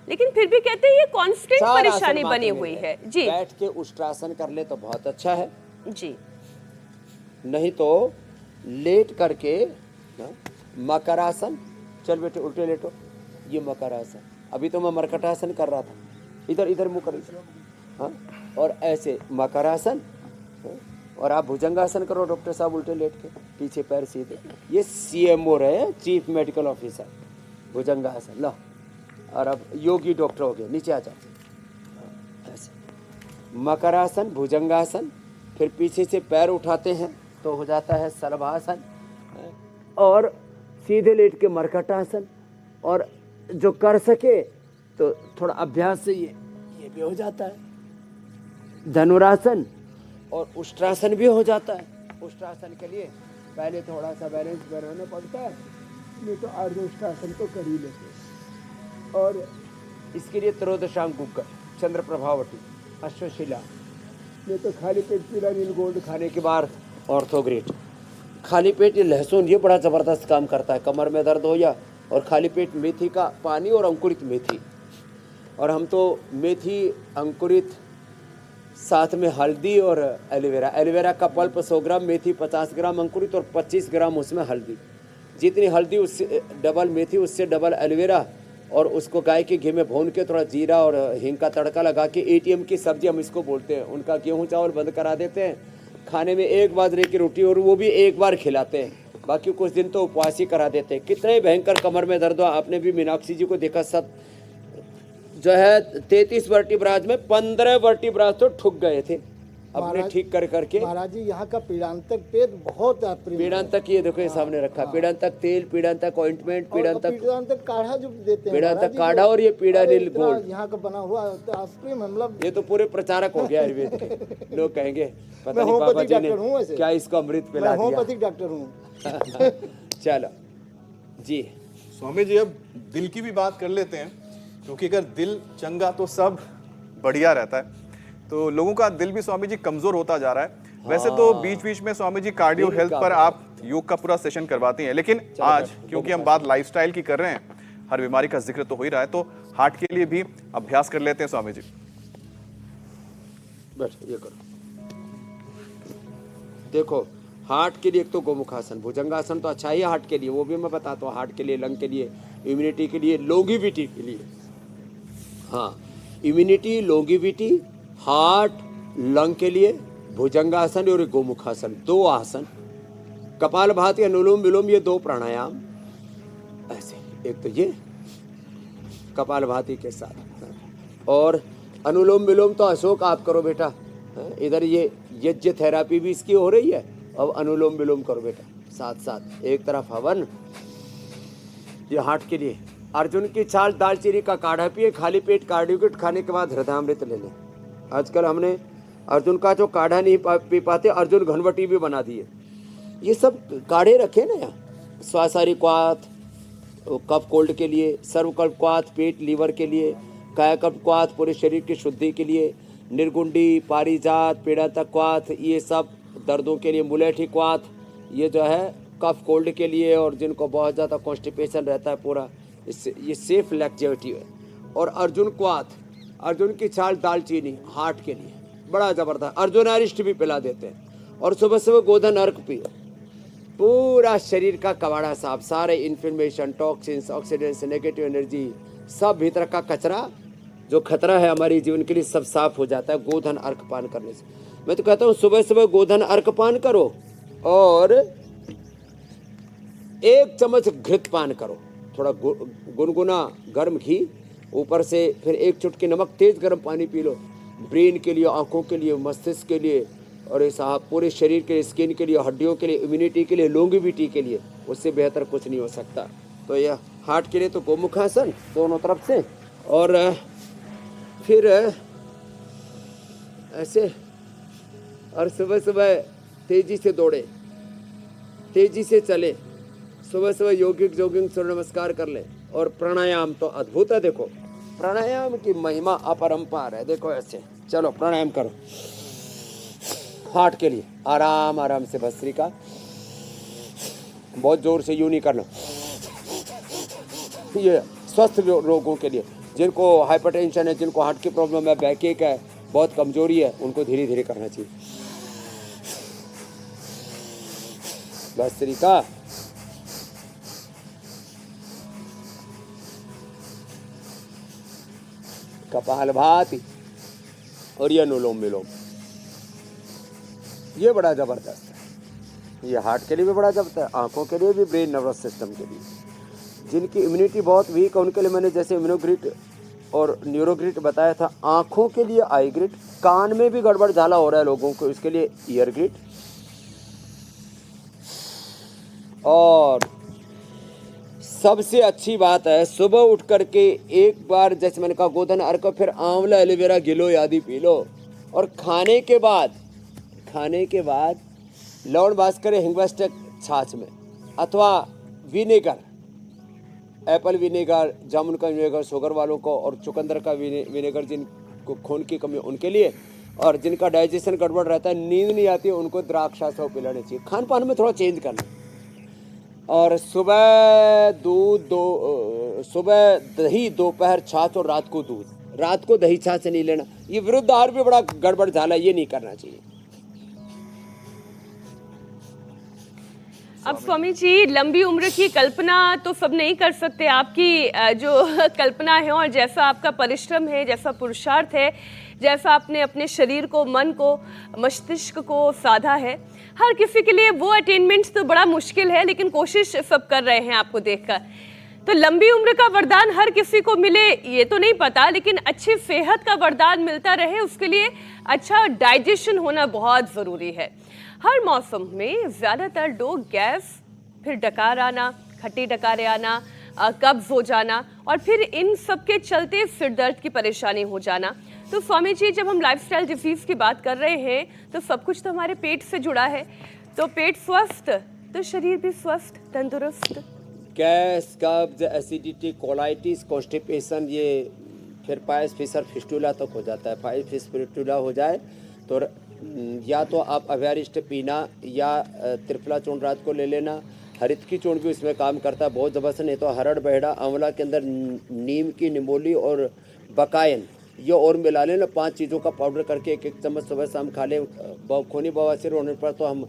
लेकिन फिर भी कहते हैं ये कांस्टेंट परेशानी बनी हुई है। जी, बैठ के उष्ट्रासन कर ले तो बहुत अच्छा है जी, नहीं तो लेट करके मकरासन, चल बेटे उल्टे लेटो, ये मकरासन। अभी तो मैं मरकटासन कर रहा था, इधर इधर मुंह कर, हाँ, और ऐसे मकरासन, और आप भुजंगासन करो डॉक्टर साहब, उल्टे लेट के, पीछे पैर सीधे। ये CMO रहे, चीफ मेडिकल ऑफिसर, भुजंगासन। लो, और अब योगी डॉक्टर हो गए, नीचे आ जाओ, ऐसे मकरासन, भुजंगासन, फिर पीछे से पैर उठाते हैं तो हो जाता है सर्वासन, और सीधे लेट के मरकटासन, और जो कर सके तो थोड़ा अभ्यास से ये भी हो जाता है धनुरासन, और उष्ट्रासन भी हो जाता है। उष्ट्रासन के लिए पहले थोड़ा सा बैलेंस बनाना पड़ता है, नहीं तो अर्ध उष्ट्रासन तो कर ही लेते हैं। और इसके लिए त्रोदशांग गुग्गर, चंद्र प्रभावटी, अश्वशिला, नहीं तो खाली पेट पीला नील गोल्ड खाने के बाद ऑर्थोग्रेट। खाली पेट ये लहसुन, ये बड़ा ज़बरदस्त काम करता है, कमर में दर्द हो या, और खाली पेट मेथी का पानी और अंकुरित मेथी। और हम तो मेथी, अंकुरित, साथ में हल्दी और एलोवेरा। एलोवेरा का पल्प 100 ग्राम, मेथी 50 ग्राम अंकुरित, और 25 ग्राम उसमें हल्दी। जितनी हल्दी उससे डबल मेथी, उससे डबल एलोवेरा, और उसको गाय के घी में भून के थोड़ा जीरा और हींग का तड़का लगा के, ATM की सब्जी हम इसको बोलते हैं, उनका गेहूं चावल बंद करा देते हैं, खाने में एक बाजरे की रोटी, और वो भी एक बार खिलाते हैं, बाकी कुछ दिन तो उपवास ही करा देते हैं। कितने भयंकर कमर में दर्द हो, आपने भी मीनाक्षी जी को देखा, सब जो है 33 वर्टिब्राज में 15 वर्टिब्राज तो ठुक गए थे, अपने ठीक कर करके। महाराज जी यहाँ का पीड़ांतक पेट बहुत पीड़ांतक, ये देखो ये सामने रखा, पीड़ांतक तेल, पीड़ांतक ऑइंटमेंट, पीड़ांतक काढ़ा जो देते हैं, पीड़ांतक काढ़ा, और ये पीड़ा नील गोल्ड, यहाँ का बना हुआ आइसक्रीम, मतलब ये तो पूरे प्रचारक हो गया आयुर्वेद के। लोग कहेंगे पता नहीं बाबा जी ने क्या इसको अमृत पिला दिया। होम्योपैथिक डॉक्टर हूँ। चलो जी, स्वामी जी, अब दिल की भी बात कर लेते हैं, क्योंकि अगर दिल चंगा तो सब बढ़िया रहता है। तो लोगों का दिल भी स्वामी जी कमजोर होता जा रहा है। वैसे तो बीच बीच में स्वामी जी कार्डियो हेल्थ पर आप योग का पूरा सेशन करवाती हैं, लेकिन आज क्योंकि हम बात लाइफस्टाइल की कर रहे हैं, हर बीमारी का जिक्र तो हो ही रहा है, तो हार्ट के लिए भी अभ्यास कर लेते हैं स्वामी जी। बस ये करो, देखो हार्ट के लिए एक तो गोमुखासन, भुजंगासन तो अच्छा ही है हार्ट के लिए, वो भी मैं बताता हूँ, हार्ट के लिए, लंग के लिए, इम्यूनिटी के लिए, लॉन्गेविटी के लिए। हाँ, इम्यूनिटी, लॉन्गेविटी, हार्ट, लंग के लिए भुजंगासन और गोमुखासन, 2 आसन। कपालभाति, अनुलोम विलोम, ये 2 प्राणायाम ऐसे, एक तो ये कपालभाति के साथ, और अनुलोम विलोम तो अशोक आप करो बेटा, इधर ये यज्ञ थेरापी भी इसकी हो रही है, अब अनुलोम विलोम करो बेटा साथ साथ। एक तरफ हवन, ये हार्ट के लिए। अर्जुन की छाल, दालचीनी का काढ़ा पिए, खाली पेट कार्डियोकिट खाने के बाद हृदयामृत ले लें। आजकल हमने अर्जुन का जो काढ़ा नहीं पी पाते, अर्जुन घनवटी भी बना दिए। ये सब काढ़े रखे ना यहाँ, स्वासारी क्वाथ, कफ कोल्ड के लिए, सर्वकल्प क्वाथ पेट लीवर के लिए, कायाकल्प क्वाथ पूरे शरीर की शुद्धि के लिए, निर्गुंडी पारिजात पीड़ातक क्वाथ ये सब दर्दों के लिए, मुलेठी क्वाथ ये जो है कफ कोल्ड के लिए, और जिनको बहुत ज़्यादा कॉन्स्टिपेशन रहता है पूरा, इससे ये सेफ लैक्जेविटी है। और अर्जुन क्वाथ, अर्जुन की छाल दालचीनी हार्ट के लिए बड़ा ज़बरदस्त, अर्जुन अरिष्ट भी पिला देते हैं। और सुबह सुबह गोधन अर्क पियो, पूरा शरीर का कबाड़ा साफ, सारे inflammation, toxins, oxidants, negative energy, सब भीतर का कचरा जो खतरा है हमारे जीवन के लिए सब साफ हो जाता है गोधन अर्क पान करने से। मैं तो कहता हूँ सुबह सुबह गोधन अर्क पान करो और 1 चम्मच घृत पान करो, थोड़ा गुनगुना गर्म घी, ऊपर से फिर 1 चुटकी नमक, तेज गर्म पानी पी लो। ब्रेन के लिए, आंखों के लिए, मस्तिष्क के लिए, और इस पूरे शरीर के लिए, स्किन के लिए, हड्डियों के लिए, इम्यूनिटी के लिए, लॉन्गेविटी के लिए, उससे बेहतर कुछ नहीं हो सकता। तो यह हार्ट के लिए तो गोमुखासन दोनों तरफ से, और फिर ऐसे, और सुबह सुबह तेजी से दौड़े, तेजी से चले, सुबह सुबह जॉगिंग सूर्य नमस्कार कर ले। और प्राणायाम तो अद्भुत है, देखो प्राणायाम की महिमा अपरंपार है। देखो ऐसे चलो प्राणायाम करो हार्ट के लिए, आराम आराम से भस्त्रिका, बहुत जोर से यूं नहीं करना। ये स्वस्थ रोगों के लिए, जिनको हाइपरटेंशन है, जिनको हार्ट की प्रॉब्लम है, बैकएक है, बहुत कमजोरी है, उनको धीरे धीरे करना चाहिए। भस्त्रिका, कपालभाति और ये अनुलोम विलोम, ये बड़ा जबरदस्त है। ये हार्ट के लिए भी बड़ा जबरदस्त है, आंखों के लिए भी, ब्रेन नर्वस सिस्टम के लिए। जिनकी इम्यूनिटी बहुत वीक है उनके लिए मैंने जैसे इम्यूनोग्रिड और न्यूरोग्रिड बताया था, आंखों के लिए आई ग्रिड, कान में भी गड़बड़ झाला हो रहा है लोगों को, इसके लिए ईयर ग्रिड। और सबसे अच्छी बात है सुबह उठ करके एक बार जैसे मैंने कहा गोधन अर्क, फिर आंवला एलोवेरा गिलो आदि पी लो। और खाने के बाद लवण भास्कर हिंगवास्टक छाछ में, अथवा विनेगर, एप्पल विनेगर, जामुन का विनेगर शुगर वालों को, और चुकंदर का विनेगर जिनको खून की कमी उनके लिए, और जिनका डाइजेशन गड़बड़ रहता है, नींद नहीं आती है, उनको द्राक्षा सौ पिलाने चाहिए। खान पान में थोड़ा चेंज करना। और सुबह सुबह दही, दोपहर छाछ और रात को दूध। रात को दही छाछ नहीं लेना, ये विरुद्ध आहार भी बड़ा गड़बड़ झाला, ये नहीं करना चाहिए। अब स्वामी जी, लंबी उम्र की कल्पना तो सब नहीं कर सकते, आपकी जो कल्पना है और जैसा आपका परिश्रम है, जैसा पुरुषार्थ है, जैसा आपने अपने शरीर को, मन को, मस्तिष्क को साधा है, हर किसी के लिए वो अटेनमेंट्स तो बड़ा मुश्किल है, लेकिन कोशिश सब कर रहे हैं आपको देखकर। तो लंबी उम्र का वरदान हर किसी को मिले ये तो नहीं पता, लेकिन अच्छी सेहत का वरदान मिलता रहे उसके लिए अच्छा डाइजेशन होना बहुत ज़रूरी है। हर मौसम में ज़्यादातर लोग गैस, फिर डकार आना, खट्टे डकारे आना, कब्ज हो जाना, और फिर इन सब के चलते सिर दर्द की परेशानी हो जाना। तो स्वामी जी, जब हम लाइफस्टाइल डिजीज की बात कर रहे हैं तो सब कुछ तो हमारे पेट से जुड़ा है, तो पेट स्वस्थ तो शरीर भी स्वस्थ, तंदुरुस्त। गैस, कब्ज, एसिडिटी, कोलाइटिस, कॉन्स्टिपेशन, ये फिर पाइल्स, फिशर, फिस्टुला तक हो जाता है। पाइल्स, फिस्टुला हो जाए तो या तो आप अभ्यारिष्ट पीना, या त्रिफला चूर्ण रात को ले लेना। हरित की चूर्ण भी इसमें काम करता है बहुत ज़बरदस्त। नहीं तो हरड़, बहेड़ा, आंवला के अंदर नीम की निमोली और बकायन ये और मिला लेना। 5 चीज़ों का पाउडर करके 1-1 चम्मच सुबह शाम खा लें। खूनी बवासीर होने पर तो हम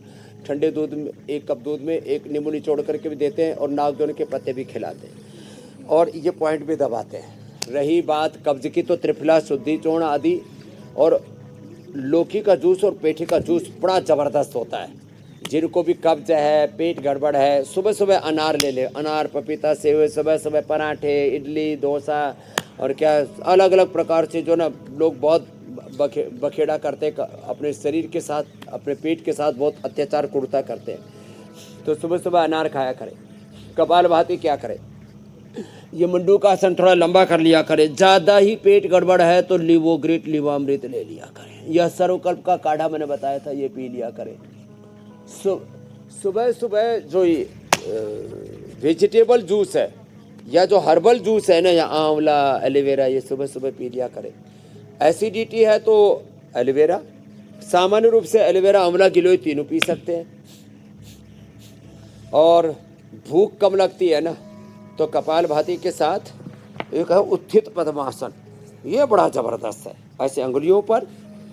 ठंडे दूध में 1 कप दूध में 1 नींबू निचोड़ करके भी देते हैं, और नागदोने के पत्ते भी खिलाते हैं, और ये पॉइंट भी दबाते हैं। रही बात कब्ज की, तो त्रिफला, शुद्धि चूर्ण आदि, और लौकी का जूस और पेठी का जूस बड़ा ज़बरदस्त होता है। जिनको भी कब्ज है, पेट गड़बड़ है, सुबह सुबह अनार ले ले, अनार, पपीता, सेब, सुबह सुबह पराठे, इडली, डोसा, और क्या अलग अलग प्रकार से जो ना लोग बहुत बखेड़ा करते, अपने शरीर के साथ, अपने पेट के साथ बहुत अत्याचार कुर्ता करते हैं। तो सुबह सुबह अनार खाया करें। कपालभाति क्या करें, ये मुंडू का आसन थोड़ा लंबा कर लिया करें। ज़्यादा ही पेट गड़बड़ है तो लिवोग्रिट, लिवामृत ले लिया करें। यह सर्वकल्प का काढ़ा मैंने बताया था, ये पी लिया करें। सुबह सुबह जो ये वेजिटेबल जूस है, या जो हर्बल जूस है ना, या आंवला, एलोवेरा, ये सुबह सुबह पी लिया करें। एसिडिटी है तो एलोवेरा, सामान्य रूप से एलोवेरा, आंवला, गिलोय तीनों पी सकते हैं। और भूख कम लगती है ना, तो कपालभाति के साथ एक है उत्थित पद्मासन, ये बड़ा ज़बरदस्त है। ऐसे अंगुलियों पर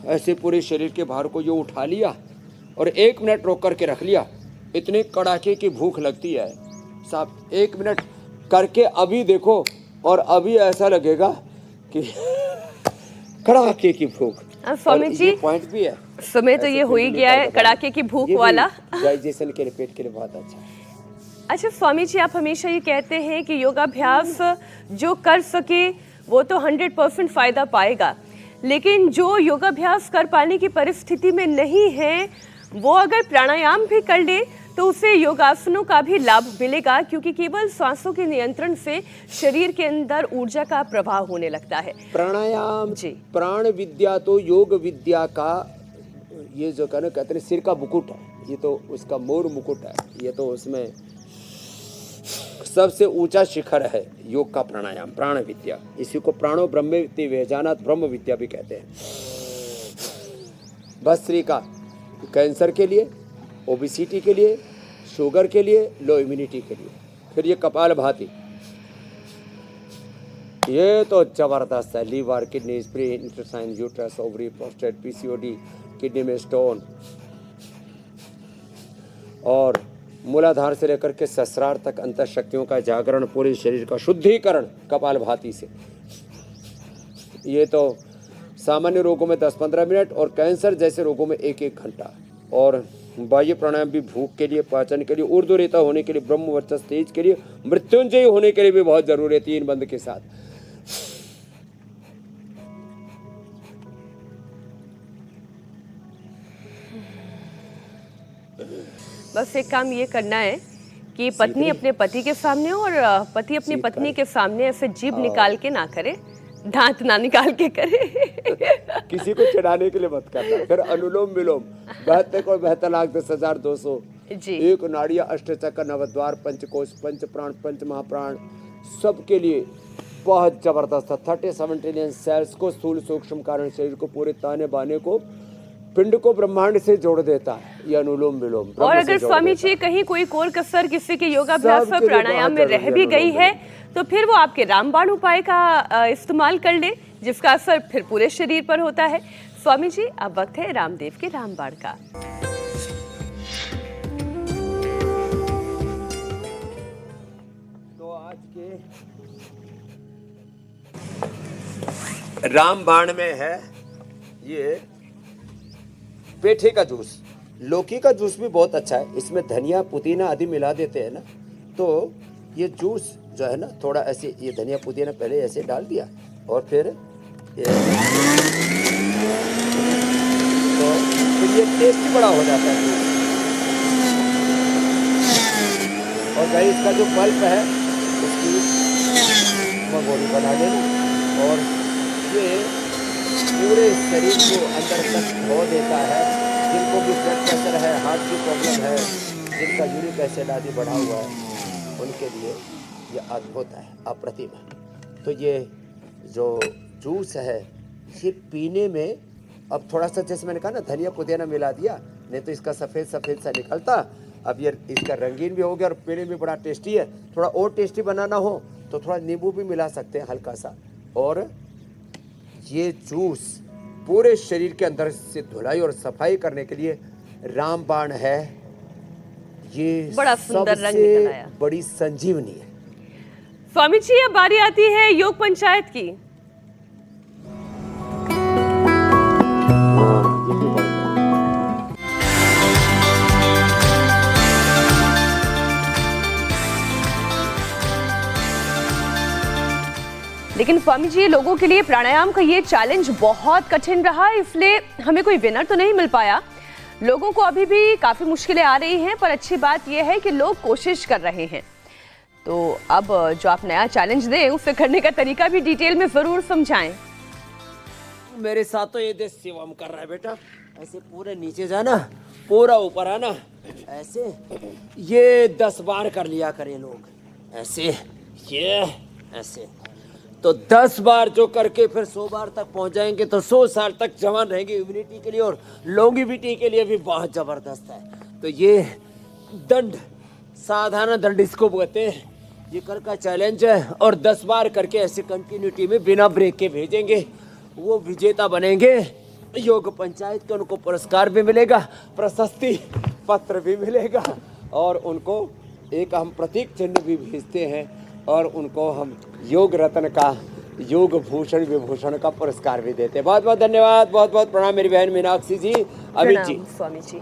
ऐसे पूरे शरीर के भार को जो उठा लिया और 1 मिनट रोक करके रख लिया। इतनी कड़ाके की भूख लगती है साहब, 1 मिनट करके अभी देखो, और अभी ऐसा लगेगा कि कड़ाके की भूख। स्वामी जी, पॉइंट भी है, समय तो ये हो ही गया है कड़ाके की भूख वाला। डाइजेशन के लिए, पेट के लिए बहुत अच्छा है। अच्छा स्वामी जी, आप हमेशा ये कहते हैं कि योगाभ्यास जो कर सके वो तो 100% फायदा पाएगा, लेकिन जो योगाभ्यास कर पाने की परिस्थिति में नहीं है वो अगर प्राणायाम भी कर ले तो उसे योगासनों का भी लाभ मिलेगा, क्योंकि केवल सांसों के नियंत्रण से शरीर के अंदर ऊर्जा का प्रवाह होने लगता है। प्राणायाम जी, प्राण विद्या तो योग विद्या का, ये जो कहते हैं सिर का मुकुट है, ये तो उसका मोर मुकुट है, ये तो उसमें सबसे ऊंचा शिखर है योग का प्राणायाम, प्राण विद्या। इसी को प्राणो ब्रह्मेति वेजानात ब्रह्म विद्या भी कहते हैं। भस्त्री का कैंसर के लिए, ओबिसिटी के लिए, शुगर के लिए, लो इम्यूनिटी के लिए। फिर ये कपालभाति, ये तो जबरदस्त है। Liver, kidney, spleen, intestine, uterus, ovary, prostate, PCOD, kidney में स्टोन, और मूलाधार से लेकर के सहस्रार तक अंतर शक्तियों का जागरण, पूरे शरीर का शुद्धिकरण कपालभाति से। ये तो सामान्य रोगों में 10-15 मिनट और कैंसर जैसे रोगों में 1-1 घंटा। और बाह्य प्राणायाम भी भूख के लिए, पाचन के लिए, ऊर्ध्वरेता होने के लिए, ब्रह्म वर्चस्व तेज के लिए, मृत्युंजय होने के लिए भी बहुत जरूरी है 3 बंद के साथ। बस एक काम ये करना है कि पत्नी अपने पति के सामने और पति अपनी पत्नी के सामने ऐसे जीभ निकाल के ना करे, दांत ना निकाल के करे। किसी को चिढ़ाने के लिए मत करना। फिर अनुलोम विलोम 72 और 72,10,200 जी, एक नाड़िया, अष्टचक्र, नवद्वार, पंचकोश, पंच प्राण, पंच महाप्राण, सबके लिए बहुत जबरदस्त है। 37 ट्रिलियन सेल्स को, स्थूल सूक्ष्म कारण शरीर को, पूरे ताने बाने को, पिंड को ब्रह्मांड से जोड़ देता है ये अनुलोम विलोम। और अगर स्वामी जी कहीं कोई कोर कसर किसी के योगाभ्यास और प्राणायाम में रह भी गई है तो फिर वो आपके रामबाण उपाय का इस्तेमाल कर ले, जिसका असर फिर पूरे शरीर पर होता है। स्वामी जी, अब वक्त है रामदेव के रामबाण का। तो आज के रामबाण में है ये पेठे का जूस। लौकी का जूस भी बहुत अच्छा है, इसमें धनिया, पुदीना आदि मिला देते हैं ना, तो ये जूस जो है ना, थोड़ा ऐसे ये धनिया पुदीना पहले ऐसे डाल दिया और फिर ये टेस्ट बड़ा हो जाता है। और भाई इसका जो पल्प है उसकी मगोरी बना लेना, और ये पूरे शरीर को अंदर तक धो देता है। जिनको भी ब्लड प्रेशर है, हार्ट की प्रॉब्लम है, जिनका यूरिक एसिड आदि बढ़ा हुआ है, उनके लिए ये अद्भुत है, अप्रतिम है। तो ये जो जूस है ये पीने में, अब थोड़ा सा जैसे मैंने कहा ना, धनिया पुदीना मिला दिया, नहीं तो इसका सफ़ेद सफ़ेद सा निकलता। अब ये इसका रंगीन भी हो गया और पीने में बड़ा टेस्टी है। थोड़ा और टेस्टी बनाना हो तो थोड़ा नींबू भी मिला सकते हैं हल्का सा। और ये जूस पूरे शरीर के अंदर से धुलाई और सफाई करने के लिए रामबाण है। ये बड़ा सुंदर रंग निकल आया, बड़ी संजीवनी है। स्वामी जी, अब बारी आती है योग पंचायत की। लेकिन स्वामी जी, लोगों के लिए प्राणायाम का ये चैलेंज बहुत कठिन रहा, इसलिए हमें कोई विनर तो नहीं मिल पाया। लोगों को अभी भी काफ़ी मुश्किलें आ रही हैं, पर अच्छी बात यह है कि लोग कोशिश कर रहे हैं। तो अब जो आप नया चैलेंज दें उसे करने का तरीका भी डिटेल में ज़रूर समझाएं। मेरे साथ तो ये देश शिवम कर रहा है बेटा। ऐसे पूरे नीचे जाना, पूरा ऊपर आना, ऐसे ये 10 बार कर लिया करें लोग। ऐसे ये ऐसे तो 10 बार जो करके फिर 100 बार तक पहुंच जाएंगे तो 100 साल तक जवान रहेंगे इम्यूनिटी के लिए और लॉन्गिविटी के लिए भी बहुत जबरदस्त है। तो ये दंड, साधारण दंड इसको बोलते हैं, ये कर का चैलेंज है और 10 बार करके ऐसे कंटिन्यूटी में बिना ब्रेक के भेजेंगे, वो विजेता बनेंगे। योग पंचायत के उनको पुरस्कार भी मिलेगा, प्रशस्ति पत्र भी मिलेगा और उनको एक हम प्रतीक चिन्ह भी भेजते हैं और उनको हम योग रत्न का, योग भूषण विभूषण का पुरस्कार भी देते हैं। बहुत बहुत धन्यवाद, बहुत बहुत प्रणाम मेरी बहन मीनाक्षी जी, अमित जी। प्रणाम स्वामी जी।